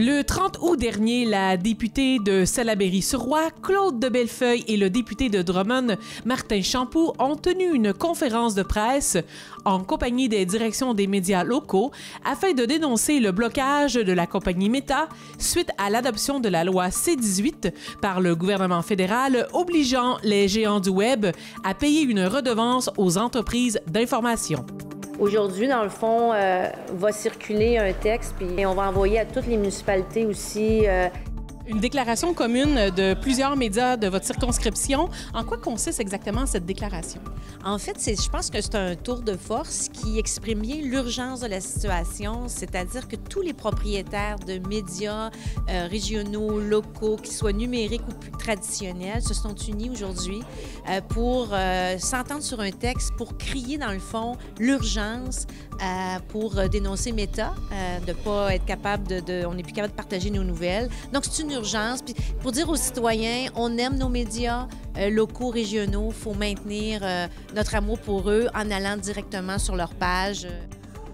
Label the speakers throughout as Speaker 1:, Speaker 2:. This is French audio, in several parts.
Speaker 1: Le 30 août dernier, la députée de Salaberry-sur-Roi, Claude de Bellefeuille, et le député de Drummond, Martin Champoux, ont tenu une conférence de presse en compagnie des directions des médias locaux afin de dénoncer le blocage de la compagnie Meta suite à l'adoption de la loi C-18 par le gouvernement fédéral obligeant les géants du Web à payer une redevance aux entreprises d'information.
Speaker 2: Aujourd'hui, dans le fond, va circuler un texte, puis on va envoyer à toutes les municipalités aussi.
Speaker 1: Une déclaration commune de plusieurs médias de votre circonscription. En quoi consiste exactement cette déclaration?
Speaker 3: En fait, je pense que c'est un tour de force qui exprime bien l'urgence de la situation, c'est-à-dire que tous les propriétaires de médias régionaux, locaux, qu'ils soient numériques ou plus traditionnels, se sont unis aujourd'hui pour s'entendre sur un texte, pour crier, dans le fond, l'urgence pour dénoncer Meta, de ne pas être capable on n'est plus capable de partager nos nouvelles. Donc, c'est une urgence. Puis pour dire aux citoyens, on aime nos médias locaux, régionaux, il faut maintenir notre amour pour eux en allant directement sur leur page.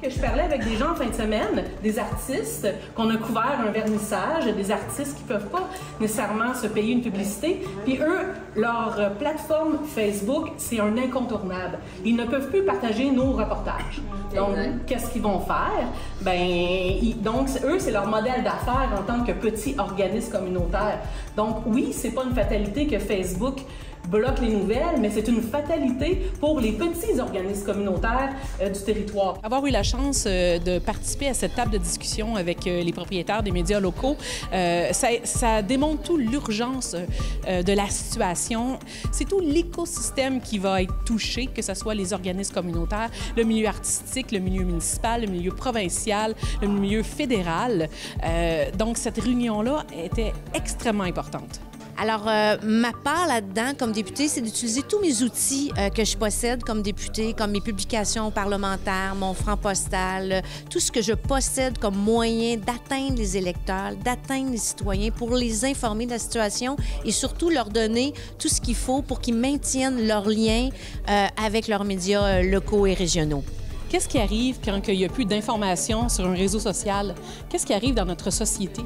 Speaker 1: Que je parlais avec des gens en fin de semaine, des artistes qu'on a couvert un vernissage, des artistes qui ne peuvent pas nécessairement se payer une publicité, puis eux, leur plateforme Facebook, c'est un incontournable. Ils ne peuvent plus partager nos reportages. Donc, qu'est-ce qu'ils vont faire? Donc, eux, c'est leur modèle d'affaires en tant que petit organisme communautaire. Donc, oui, c'est pas une fatalité que Facebook bloque les nouvelles, mais c'est une fatalité pour les petits organismes communautaires du territoire. Avoir eu la chance de participer à cette table de discussion avec les propriétaires des médias locaux, ça démontre tout l'urgence de la situation. C'est tout l'écosystème qui va être touché, que ce soit les organismes communautaires, le milieu artistique, le milieu municipal, le milieu provincial, le milieu fédéral. Donc, cette réunion-là était extrêmement importante.
Speaker 3: Alors, ma part là-dedans, comme députée, c'est d'utiliser tous mes outils que je possède comme députée, comme mes publications parlementaires, mon franc postal, tout ce que je possède comme moyen d'atteindre les électeurs, d'atteindre les citoyens pour les informer de la situation et surtout leur donner tout ce qu'il faut pour qu'ils maintiennent leurs liens avec leurs médias locaux et régionaux.
Speaker 1: Qu'est-ce qui arrive quand il n'y a plus d'informations sur un réseau social? Qu'est-ce qui arrive dans notre société?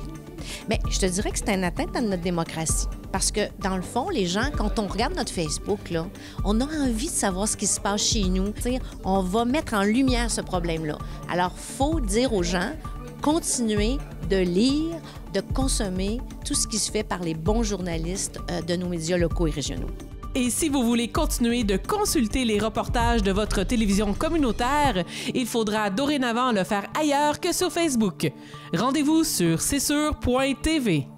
Speaker 3: Bien, je te dirais que c'est une atteinte à notre démocratie. Parce que, dans le fond, les gens, quand on regarde notre Facebook, là, on a envie de savoir ce qui se passe chez nous. T'sais, on va mettre en lumière ce problème-là. Alors, il faut dire aux gens, continuez de lire, de consommer tout ce qui se fait par les bons journalistes de nos médias locaux et régionaux.
Speaker 1: Et si vous voulez continuer de consulter les reportages de votre télévision communautaire, il faudra dorénavant le faire ailleurs que sur Facebook. Rendez-vous sur csur.tv.